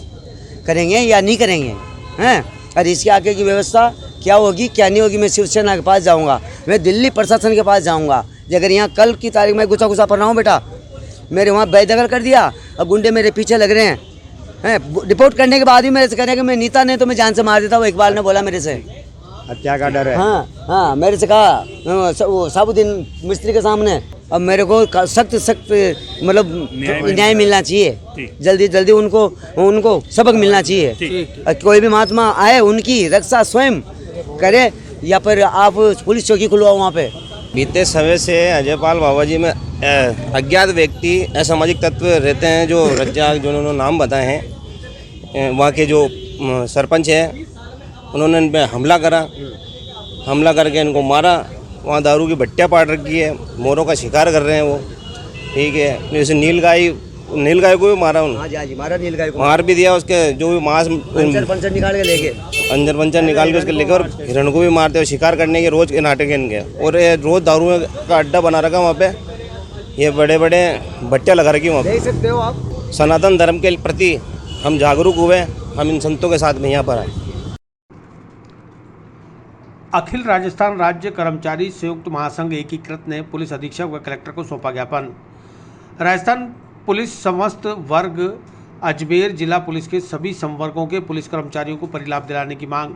करेंगे या नहीं करेंगे हैं। और इसके आगे की व्यवस्था क्या होगी क्या नहीं होगी, मैं शिवसेना के पास जाऊँगा, मैं दिल्ली प्रशासन के पास जाऊँगा। अगर यहाँ कल की तारीख में गुस्सा पड़ रहा हूँ बेटा, मेरे वहाँ बेदखल कर दिया, अब गुंडे मेरे पीछे लग रहे हैं। रिपोर्ट करने के बाद भी मेरे से कह रहे हैं कि मैं नीता नहीं तो मैं जान से मार देता हूँ। इकबाल ने बोला मेरे से, हत्या का डर है। हाँ, मेरे से कहा वो साबुद्दीन मिस्त्री के सामने। अब मेरे को सख्त मतलब न्याय मिलना चाहिए, जल्दी उनको सबक मिलना चाहिए। कोई भी महात्मा आए उनकी रक्षा स्वयं करे, या फिर आप पुलिस चौकी खुलवाओ वहाँ पे। बीते समय से अजयपाल बाबा जी में अज्ञात व्यक्ति असामाजिक तत्व रहते हैं, जो रज्जाक जो उन्होंने नाम बताए हैं, वहाँ के जो सरपंच हैं, उन्होंने इन पर हमला करके इनको मारा। वहाँ दारू की भट्टियाँ पाड़ रखी है, मोरों का शिकार कर रहे हैं वो, ठीक है। जैसे नीलगाय को भी मारा उन्होंने, मारा नीलगाय को, मार भी दिया। उसके जो भी मांस पंचर निकाल के लेके, पंचर निकाल के उसके लेके, और हिरण को भी मारते हैं। शिकार करने के रोज के नाटक है इनके, और रोज दारू का अड्डा बना रखा वहाँ पे, ये बड़े भट्टियाँ लगा रखी वहाँ पे। देख सकते हो आप। सनातन धर्म के प्रति हम जागरूक हुए, हम इन संतों के साथ में यहाँ पर आए। अखिल राजस्थान राज्य कर्मचारी संयुक्त महासंघ एकीकृत ने पुलिस अधीक्षक व कलेक्टर को सौंपा ज्ञापन। राजस्थान पुलिस समस्त वर्ग अजमेर जिला पुलिस के सभी संवर्गों के पुलिस कर्मचारियों को परिलाभ दिलाने की मांग।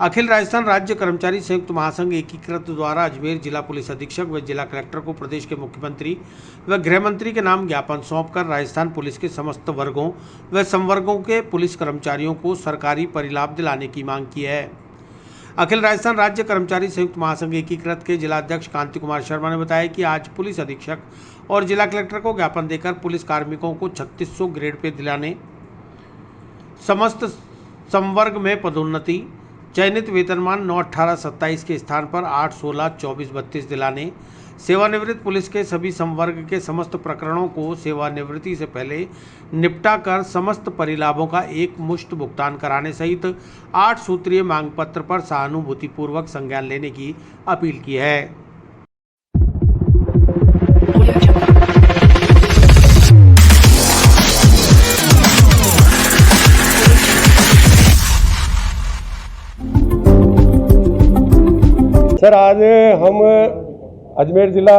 अखिल राजस्थान राज्य कर्मचारी संयुक्त महासंघ एकीकृत द्वारा अजमेर जिला पुलिस अधीक्षक व जिला कलेक्टर को प्रदेश के मुख्यमंत्री व गृह मंत्री के नाम ज्ञापन सौंपकर राजस्थान पुलिस के समस्त वर्गों व संवर्गों के पुलिस कर्मचारियों को सरकारी परिलाभ दिलाने की मांग की है। अखिल राजस्थान राज्य कर्मचारी संयुक्त महासंघ एकीकृत के जिलाध्यक्ष कांति कुमार शर्मा ने बताया कि आज पुलिस अधीक्षक और जिला कलेक्टर को ज्ञापन देकर पुलिस कार्मिकों को 3600 ग्रेड पे दिलाने, समस्त संवर्ग में पदोन्नति, चयनित वेतनमान 9, 18, 27 के स्थान पर 8, 16, 24, 32 दिलाने, सेवानिवृत्त पुलिस के सभी संवर्ग के समस्त प्रकरणों को सेवानिवृत्ति से पहले निपटा कर समस्त परिलाभों का एक मुश्त भुगतान कराने सहित 8 सूत्रीय मांग पत्र पर सहानुभूतिपूर्वक संज्ञान लेने की अपील की है। सर, आज हम अजमेर जिला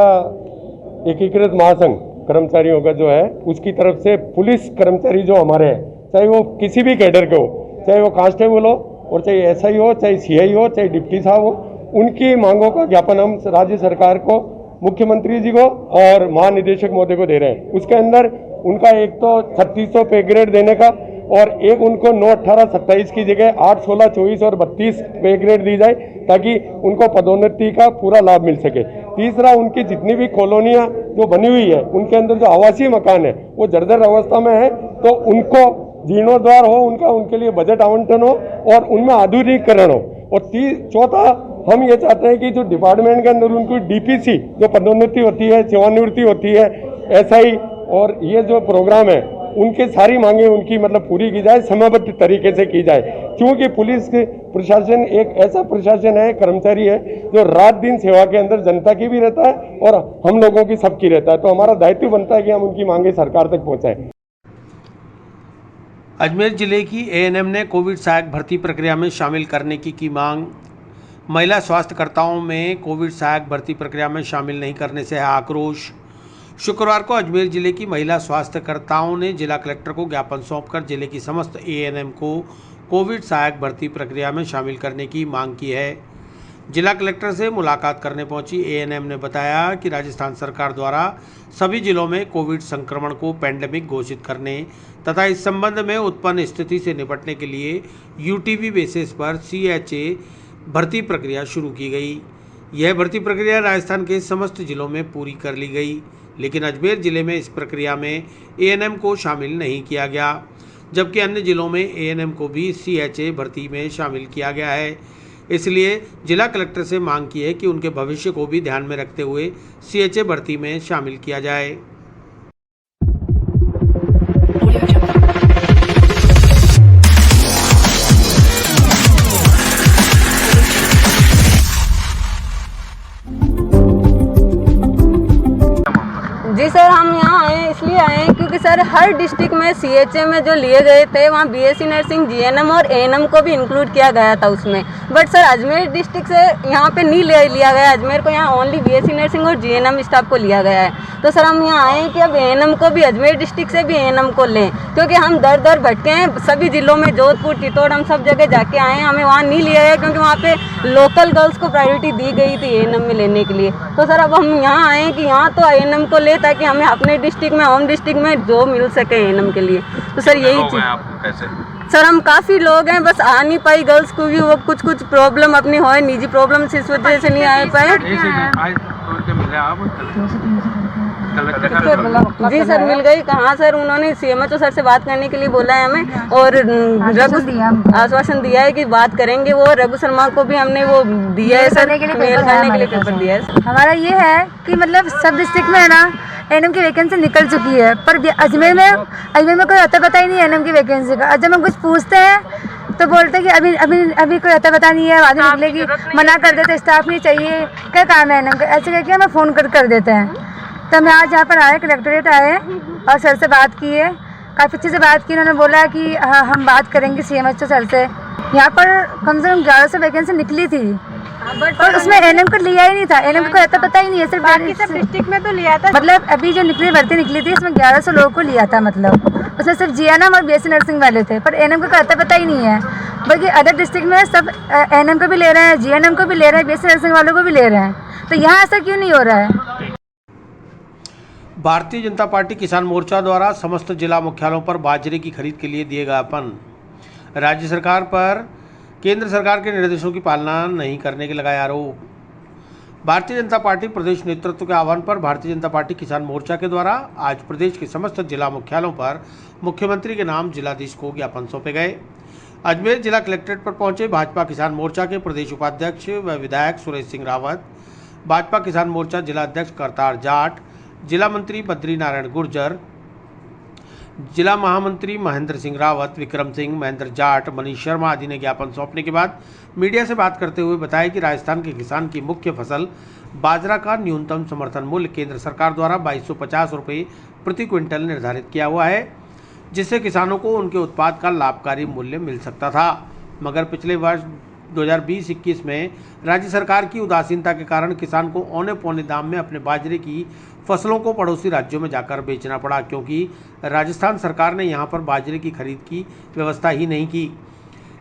एकीकृत महासंघ कर्मचारियों का जो है उसकी तरफ से पुलिस कर्मचारी जो हमारे हैं, चाहे वो किसी भी कैडर के हो, चाहे वो कांस्टेबल हो और चाहे एसआई हो, चाहे सीआई हो, चाहे डिप्टी साहब हो, उनकी मांगों का ज्ञापन हम राज्य सरकार को, मुख्यमंत्री जी को और महानिदेशक महोदय को दे रहे हैं। उसके अंदर उनका एक तो 3600 पे ग्रेड देने का और एक उनको 9, 18, 27 की जगह 8, 16, 24 और 32 पे ग्रेड दी जाए ताकि उनको पदोन्नति का पूरा लाभ मिल सके। तीसरा, उनकी जितनी भी कॉलोनियां जो बनी हुई है उनके अंदर जो आवासीय मकान है वो जर्जर अवस्था में है, तो उनको जीर्णोद्धार हो, उनका उनके लिए बजट आवंटन हो और उनमें आधुनिकीकरण हो। और चौथा, हम ये चाहते हैं कि जो डिपार्टमेंट के अंदर उनकी डीपीसी जो पदोन्नति होती है, सेवानिवृत्ति होती है, एसआई और ये जो प्रोग्राम है उनकी सारी मांगे उनकी मतलब पूरी की जाए, समयबद्ध तरीके से की जाए। क्योंकि पुलिस प्रशासन एक ऐसा प्रशासन है, कर्मचारी है जो रात दिन सेवा के अंदर जनता की भी रहता है और हम लोगों की सबकी रहता है, तो हमारा दायित्व बनता है कि हम उनकी मांगे सरकार तक पहुंचाएं। अजमेर जिले की एएनएम ने कोविड सहायक भर्ती प्रक्रिया में शामिल करने की मांग। महिला स्वास्थ्यकर्ताओं में कोविड सहायक भर्ती प्रक्रिया में शामिल नहीं करने से है आक्रोश। शुक्रवार को अजमेर जिले की महिला स्वास्थ्यकर्ताओं ने जिला कलेक्टर को ज्ञापन सौंपकर जिले की समस्त एएनएम को कोविड सहायक भर्ती प्रक्रिया में शामिल करने की मांग की है। जिला कलेक्टर से मुलाकात करने पहुंची एएनएम ने बताया कि राजस्थान सरकार द्वारा सभी जिलों में कोविड संक्रमण को पैंडेमिक घोषित करने तथा इस संबंध में उत्पन्न स्थिति से निपटने के लिए यूटीबी बेसिस पर सीएचए भर्ती प्रक्रिया शुरू की गई। यह भर्ती प्रक्रिया राजस्थान के समस्त जिलों में पूरी कर ली गई, लेकिन अजमेर जिले में इस प्रक्रिया में एएनएम को शामिल नहीं किया गया, जबकि अन्य जिलों में एएनएम को भी सीएचए भर्ती में शामिल किया गया है। इसलिए जिला कलेक्टर से मांग की है कि उनके भविष्य को भी ध्यान में रखते हुए सीएचए भर्ती में शामिल किया जाए। जी सर, हम यहाँ आए इसलिए आए हैं क्योंकि सर हर डिस्ट्रिक्ट में सीएचए में जो लिए गए थे वहाँ बीएससी नर्सिंग, जीएनएम और एएनएम को भी इंक्लूड किया गया था उसमें, बट सर अजमेर डिस्ट्रिक्ट से यहाँ पे नहीं लिया गया। अजमेर को यहाँ ओनली बीएससी नर्सिंग और जीएनएम स्टाफ को लिया गया है। तो सर हम यहाँ आए हैं कि अब एएनएम को भी अजमेर डिस्ट्रिक्ट से भी एएनएम को लें, क्योंकि हम दर दर भटके हैं सभी जिलों में, जोधपुर, चित्तौड़, हम सब जगह जाके आए हैं, हमें वहाँ नहीं लिया गया क्योंकि वहाँ पे लोकल गर्ल्स को प्रायोरिटी दी गई थी एएनएम में लेने के लिए। तो सर अब हम यहाँ आए हैं कि यहाँ तो एएनएम को ले ताकि हमें अपने डिस्ट्रिक्ट में, होम डिस्ट्रिक्ट में जो मिल सके एएनएम के लिए। तो सर यही चीज़ सर, हम काफ़ी लोग हैं, बस आ नहीं पाई गर्ल्स को भी, वो कुछ प्रॉब्लम अपनी हो, निजी प्रॉब्लम से इस वजह से नहीं आ पाए। जी सर मिल गई। कहाँ सर, उन्होंने सीएमएचओ सर से बात करने के लिए बोला है हमें और आश्वासन दिया है कि बात करेंगे। वो रघु शर्मा को भी हमने वो दिया है सर, मेल करने के लिए पेपर दिया है। हमारा ये है कि मतलब सब डिस्ट्रिक्ट में है ना एएनएम की वैकेंसी निकल चुकी है, पर अजमेर में कोई अता पता ही नहीं है एएनएम की वैकेंसी का। जब हम कुछ पूछते हैं तो बोलते हैं कि अभी कोई अता पता नहीं है, बाद में निकलेगी, मना कर देते, स्टाफ नहीं चाहिए, क्या काम है एएनएम का, ऐसे करके हमें फ़ोन कर देते हैं। तो मैं आज यहाँ पर आए, कलेक्ट्रेट आए और सर से बात की है, काफ़ी अच्छे से बात की। उन्होंने बोला कि हाँ हम बात करेंगे सीएमएचओ सर से। यहाँ पर कम से कम 1100 वैकेंसी निकली थी, और उसमें एनएम को लिया ही नहीं था, एनएम को ऐसा पता ही नहीं है, सिर्फ बाकी सब डिस्ट्रिक्ट में तो लिया था। मतलब अभी जो भर्ती निकली थी उसमें 1100 लोगों को लिया था, मतलब उसमें सिर्फ जीएनएम और बीएससी नर्सिंग वाले थे, पर एनएम को आता पता ही नहीं है। बल्कि अदर डिस्ट्रिक्ट में सब एनएम को भी ले रहे हैं, जीएनएम को भी ले रहे हैं, बीएससी नर्सिंग वालों को भी ले रहे हैं, तो यहाँ ऐसा क्यों नहीं हो रहा है? भारतीय जनता पार्टी किसान मोर्चा द्वारा समस्त जिला मुख्यालयों पर बाजरे की खरीद के लिए दिए ज्ञापन। राज्य सरकार पर केंद्र सरकार के निर्देशों की पालना नहीं करने के लगाए आरोप। भारतीय जनता पार्टी प्रदेश नेतृत्व के आह्वान पर भारतीय जनता पार्टी किसान मोर्चा के द्वारा आज प्रदेश के समस्त जिला मुख्यालयों पर मुख्यमंत्री के नाम जिलाधीश को ज्ञापन सौंपे गए। अजमेर जिला कलेक्ट्रेट पर पहुंचे भाजपा किसान मोर्चा के प्रदेश उपाध्यक्ष व विधायक सुरेश सिंह रावत, भाजपा किसान मोर्चा जिला अध्यक्ष करतार जाट, जिला मंत्री बद्री नारायण गुर्जर, जिला महामंत्री महेंद्र सिंह रावत, विक्रम सिंह, महेंद्र जाट, मनीष शर्मा आदि ने ज्ञापन सौंपने के बाद मीडिया से बात करते हुए बताया कि राजस्थान के किसान की मुख्य फसल बाजरा का न्यूनतम समर्थन मूल्य केंद्र सरकार द्वारा 2250 रुपये प्रति क्विंटल निर्धारित किया हुआ है, जिससे किसानों को उनके उत्पाद का लाभकारी मूल्य मिल सकता था। मगर पिछले वर्ष 2020-21 में राज्य सरकार की उदासीनता के कारण किसान को औने पौने दाम में अपने बाजरे की फसलों को पड़ोसी राज्यों में जाकर बेचना पड़ा, क्योंकि राजस्थान सरकार ने यहां पर बाजरे की खरीद की व्यवस्था ही नहीं की।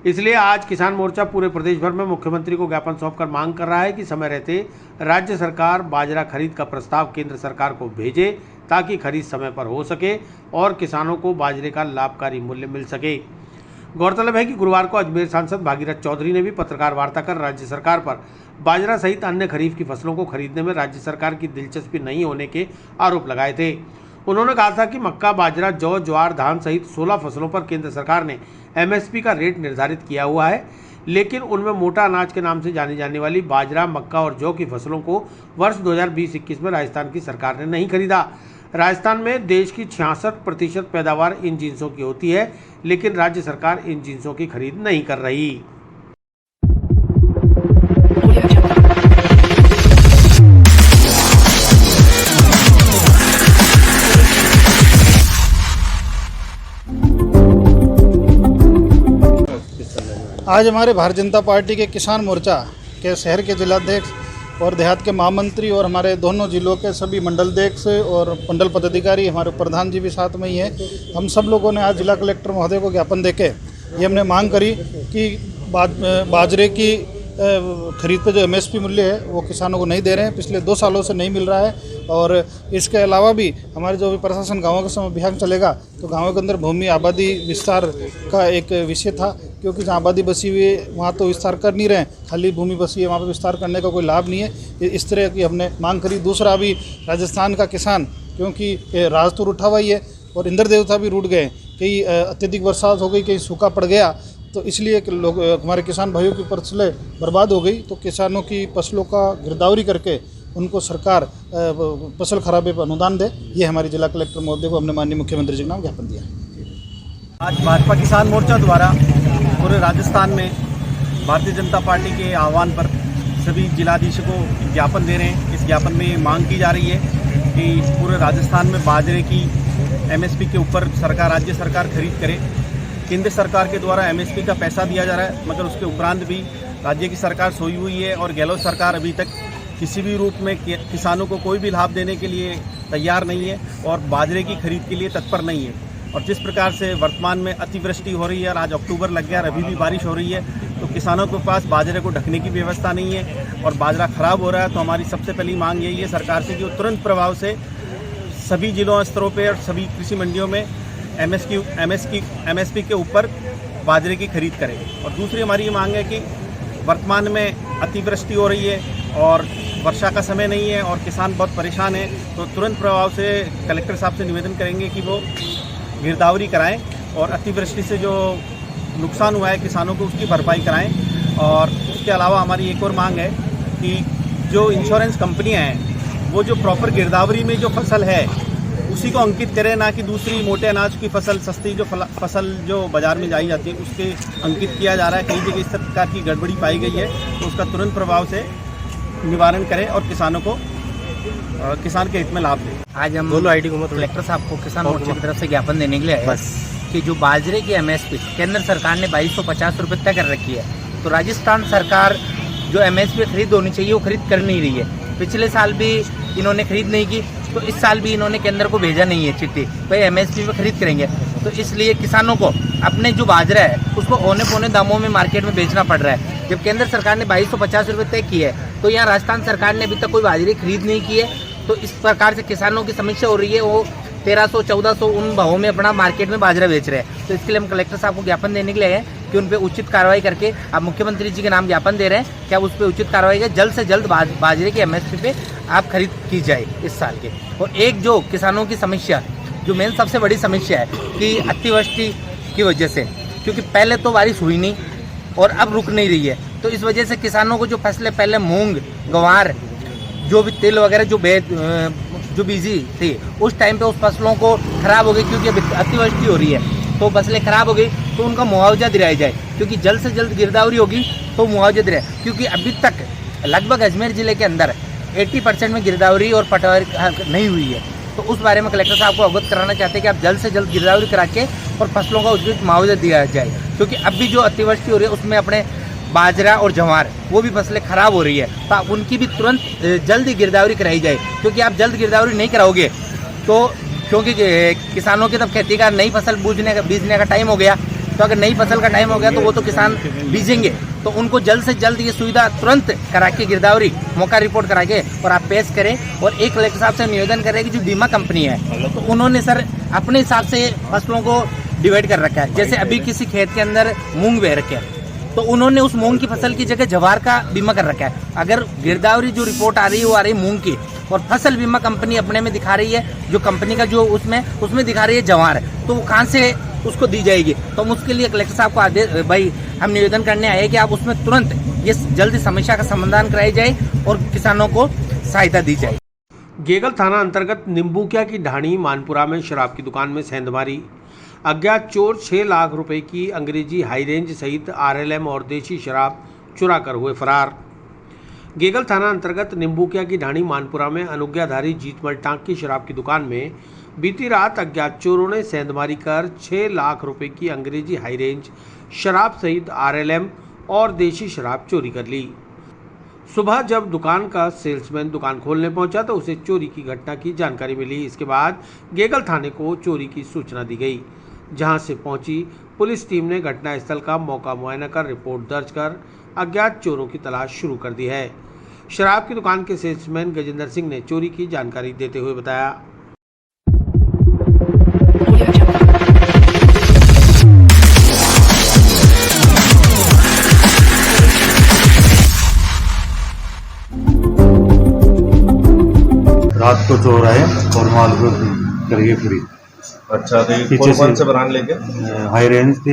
इसलिए आज किसान मोर्चा पूरे प्रदेश भर में मुख्यमंत्री को ज्ञापन सौंपकर मांग कर रहा है कि समय रहते राज्य सरकार बाजरा खरीद का प्रस्ताव केंद्र सरकार को भेजे, ताकि खरीद समय पर हो सके और किसानों को बाजरे का लाभकारी मूल्य मिल सके। गौरतलब है कि गुरुवार को अजमेर सांसद भागीरथ चौधरी ने भी पत्रकार वार्ता कर राज्य सरकार पर बाजरा सहित अन्य खरीफ की फसलों को खरीदने में राज्य सरकार की दिलचस्पी नहीं होने के आरोप लगाए थे। उन्होंने कहा था कि मक्का, बाजरा, जौ, ज्वार, धान सहित 16 फसलों पर केंद्र सरकार ने एमएसपी का रेट निर्धारित किया हुआ है, लेकिन उनमें मोटा अनाज के नाम से जानी जाने वाली बाजरा, मक्का और जौ की फसलों को वर्ष 2020-21 में राजस्थान की सरकार ने नहीं खरीदा। राजस्थान में देश की 66% पैदावार इन जिन्सों की होती है, लेकिन राज्य सरकार इन जिन्सों की खरीद नहीं कर रही। आज हमारे भारतीय जनता पार्टी के किसान मोर्चा के शहर के जिलाध्यक्ष और देहात के महामंत्री और हमारे दोनों जिलों के सभी मंडलाध्यक्ष और मंडल पदाधिकारी, हमारे प्रधान जी भी साथ में ही हैं, हम सब लोगों ने आज जिला कलेक्टर महोदय को ज्ञापन देके ये हमने मांग करी कि बाजरे की खरीद पे जो एमएसपी मूल्य है वो किसानों को नहीं दे रहे हैं, पिछले 2 सालों से नहीं मिल रहा है। और इसके अलावा भी हमारे जो भी प्रशासन गाँवों का समय अभियान चलेगा तो गाँवों के अंदर भूमि आबादी विस्तार का एक विषय था, क्योंकि जहाँ आबादी बसी हुई है वहाँ तो विस्तार कर नहीं रहे, खाली भूमि बसी है, वहाँ पर विस्तार करने का कोई लाभ नहीं है। इस तरह की हमने मांग करी। दूसरा भी राजस्थान का किसान, क्योंकि राज तो रूठा हुआ ही है और इंद्र देवता भी रूठ गए, कहीं अत्यधिक बरसात हो गई, कहीं सूखा पड़ गया, तो इसलिए लोग हमारे किसान भाइयों की फसलें बर्बाद हो गई, तो किसानों की फसलों का गिरदावरी करके उनको सरकार फसल खराबे पर अनुदान दे। ये हमारी जिला कलेक्टर महोदय को हमने माननीय मुख्यमंत्री जी के नाम ज्ञापन दिया। आज भाजपा किसान मोर्चा द्वारा पूरे राजस्थान में भारतीय जनता पार्टी के आह्वान पर सभी जिलाधीशों को ज्ञापन दे रहे हैं। इस ज्ञापन में मांग की जा रही है कि पूरे राजस्थान में बाजरे की एमएसपी के ऊपर राज्य सरकार खरीद करे। केंद्र सरकार के द्वारा एमएसपी का पैसा दिया जा रहा है, मगर उसके उपरांत भी राज्य की सरकार सोई हुई है और गहलोत सरकार अभी तक किसी भी रूप में किसानों को कोई भी लाभ देने के लिए तैयार नहीं है और बाजरे की खरीद के लिए तत्पर नहीं है। और जिस प्रकार से वर्तमान में अतिवृष्टि हो रही है, आज अक्टूबर लग गया और अभी भी बारिश हो रही है, तो किसानों के पास बाजरे को ढकने की व्यवस्था नहीं है और बाजरा खराब हो रहा है। तो हमारी सबसे पहली मांग यही है सरकार से कि वो तुरंत प्रभाव से सभी जिलों स्तरों पर और सभी कृषि मंडियों में एमएसपी के ऊपर बाजरे की खरीद करें। और दूसरी हमारी ये मांग है कि वर्तमान में अतिवृष्टि हो रही है और वर्षा का समय नहीं है और किसान बहुत परेशान है, तो तुरंत प्रभाव से कलेक्टर साहब से निवेदन करेंगे कि वो गिरदावरी कराएं और अतिवृष्टि से जो नुकसान हुआ है किसानों को उसकी भरपाई कराएं। और उसके अलावा हमारी एक और मांग है कि जो इंश्योरेंस कंपनियां हैं वो जो प्रॉपर गिरदावरी में जो फसल है उसी को अंकित करें, ना कि दूसरी मोटे अनाज की फसल, सस्ती जो फसल जो बाज़ार में जाई जाती है उसके अंकित किया जा रहा है। कई जगह इस प्रकार की गड़बड़ी पाई गई है, तो उसका तुरंत प्रभाव से निवारण करें और किसानों को किसान के हित में लाभ दें। आज हम कलेक्टर साहब को किसान मोर्चे की तरफ से ज्ञापन देने के लिए आए कि जो बाजरे की एमएसपी केंद्र सरकार ने 2250 रुपये तय कर रखी है, तो राजस्थान सरकार जो MSP खरीद होनी चाहिए वो खरीद कर नहीं रही है। पिछले साल भी इन्होंने खरीद नहीं की, तो इस साल भी इन्होंने केंद्र को भेजा नहीं है चिट्ठी भाई MSP पे खरीद करेंगे। तो इसलिए किसानों को अपने जो बाजरा है उसको औने पौने दामों में मार्केट में बेचना पड़ रहा है। जब केंद्र सरकार ने 2250 रुपये तय किए है, तो यहाँ राजस्थान सरकार ने अभी तक कोई बाजरे खरीद नहीं की है। तो इस प्रकार से किसानों की समस्या हो रही है, वो 1300-1400 उन भावों में अपना मार्केट में बाजरा बेच रहे हैं। तो इसके लिए हम कलेक्टर साहब को ज्ञापन देने के लिए आए कि उन पर उचित कार्रवाई करके, आप मुख्यमंत्री जी के नाम ज्ञापन दे रहे हैं कि आप उस पर उचित कार्रवाई करें, जल्द से जल्द बाजरे की MSP पे आप खरीद की जाए इस साल के। और एक जो किसानों की समस्या, जो मेन सबसे बड़ी समस्या है कि अतिवृष्टि की वजह से, क्योंकि पहले तो बारिश हुई नहीं और अब रुक नहीं रही है, तो इस वजह से किसानों को जो फसलें पहले मूंग, गंवार, जो भी तिल वगैरह जो बीजी थी उस टाइम पे उस फसलों को खराब हो गई, क्योंकि अभी अतिवृष्टि हो रही है तो फसलें खराब हो गई, तो उनका मुआवजा दिलाया जाए, क्योंकि जल्द से जल्द गिरदावरी होगी तो मुआवजा दिलाए। क्योंकि अभी तक लगभग अजमेर ज़िले के अंदर 80% में गिरदावरी और पटवारी नहीं हुई है। तो उस बारे में कलेक्टर साहब को अवगत कराना चाहते हैं कि आप जल्द से जल्द गिरदावरी करा के और फसलों का उचित मुआवजा दिया जाए, क्योंकि अब भी जो अतिवृष्टि हो रही है उसमें अपने बाजरा और जवार वो भी फसलें खराब हो रही है, तो आप उनकी भी तुरंत जल्द ही गिरदावरी कराई जाए। क्योंकि आप जल्द गिरदावरी नहीं कराओगे तो, क्योंकि किसानों की तब खेती का नई फसल बीजने का टाइम हो गया, तो अगर नई फसल का टाइम हो गया तो वो तो किसान बीजेंगे, तो उनको जल्द से जल्द ये सुविधा तुरंत करा के गिरदावरी मौका रिपोर्ट करा के और आप पेश करें। और एक कलेक्टर साहब से निवेदन करें कि जो बीमा कंपनी है तो उन्होंने सर अपने हिसाब से फसलों को डिवाइड कर रखा है। जैसे अभी किसी खेत के अंदर मूंग बे रखे हैं तो उन्होंने उस मूंग की फसल की जगह जवार का बीमा कर रखा है। अगर गिरदावरी जो रिपोर्ट आ रही है वो आ रही है मूंग की, और फसल बीमा कंपनी अपने में दिखा रही है जो कंपनी का जो उसमें दिखा रही है जवार, तो वो कहाँ से उसको दी जाएगी। तो हम उसके लिए कलेक्टर साहब को आदेश भाई हम निवेदन करने आए कि आप उसमें तुरंत ये जल्दी समस्या का समाधान कराई जाए और किसानों को सहायता दी जाए। गेगल थाना अंतर्गत निम्बूकिया की ढाणी मानपुरा में शराब की दुकान में सेंधमारी। अज्ञात चोर 6 लाख रुपए की अंग्रेजी हाई रेंज सहित RLM और देशी शराब चुरा कर हुए फरार। गेगल थाना अंतर्गत निम्बूकिया की ढाणी मानपुरा में अनुज्ञाधारी जीतमल टांक की शराब की दुकान में बीती रात अज्ञात चोरों ने सेंधमारी कर 6 लाख रुपए की अंग्रेजी हाई रेंज शराब सहित RLM और देशी शराब चोरी कर ली। सुबह जब दुकान का सेल्समैन दुकान खोलने पहुंचा तो उसे चोरी की घटना की जानकारी मिली। इसके बाद गेगल थाने को चोरी की सूचना दी गई, जहां से पहुंची पुलिस टीम ने घटनास्थल का मौका मुआयना कर रिपोर्ट दर्ज कर अज्ञात चोरों की तलाश शुरू कर दी है। शराब की दुकान के सेल्समैन गजेंद्र सिंह ने चोरी की जानकारी देते हुए बताया, रात को चोर आए और माल को करिए फ्री। अच्छा, तो कौन से ब्रांड लेके? हाई रेंज थी,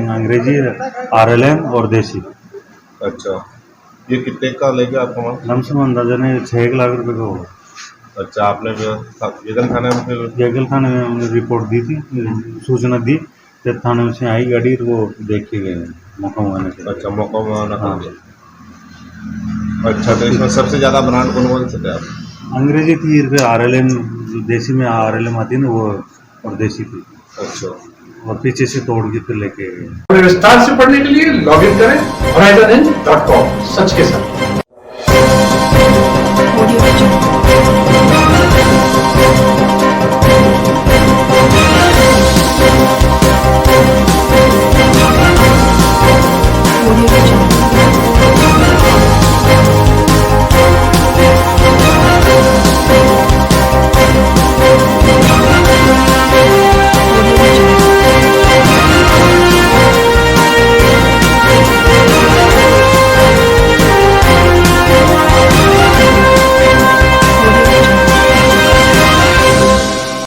अंग्रेजी RLM और देसी। अच्छा, ये कितने का लेके आपको माल? लमसम अंदाजा ने 6 लाख रुपए का होगा। अच्छा, आपने गेगल थाने में गेगल थाने में हमने रिपोर्ट दी थी, सूचना दी, जब थाने में से आई गाड़ी तो वो देख के गए मौका मुआयना के। अच्छा, मौका मुआयना कर दिया। अच्छा, तो इसमें सबसे ज़्यादा ब्रांड कौन से थे आप? अंग्रेजी थी, फिर RLM, देसी में RLM आती है ना वो, और देसी थी। अच्छा, और पीछे से तोड़ के फिर लेके गए। विस्तार से पढ़ने के लिए लॉग इन करें horizonhinge.com, सच के साथ।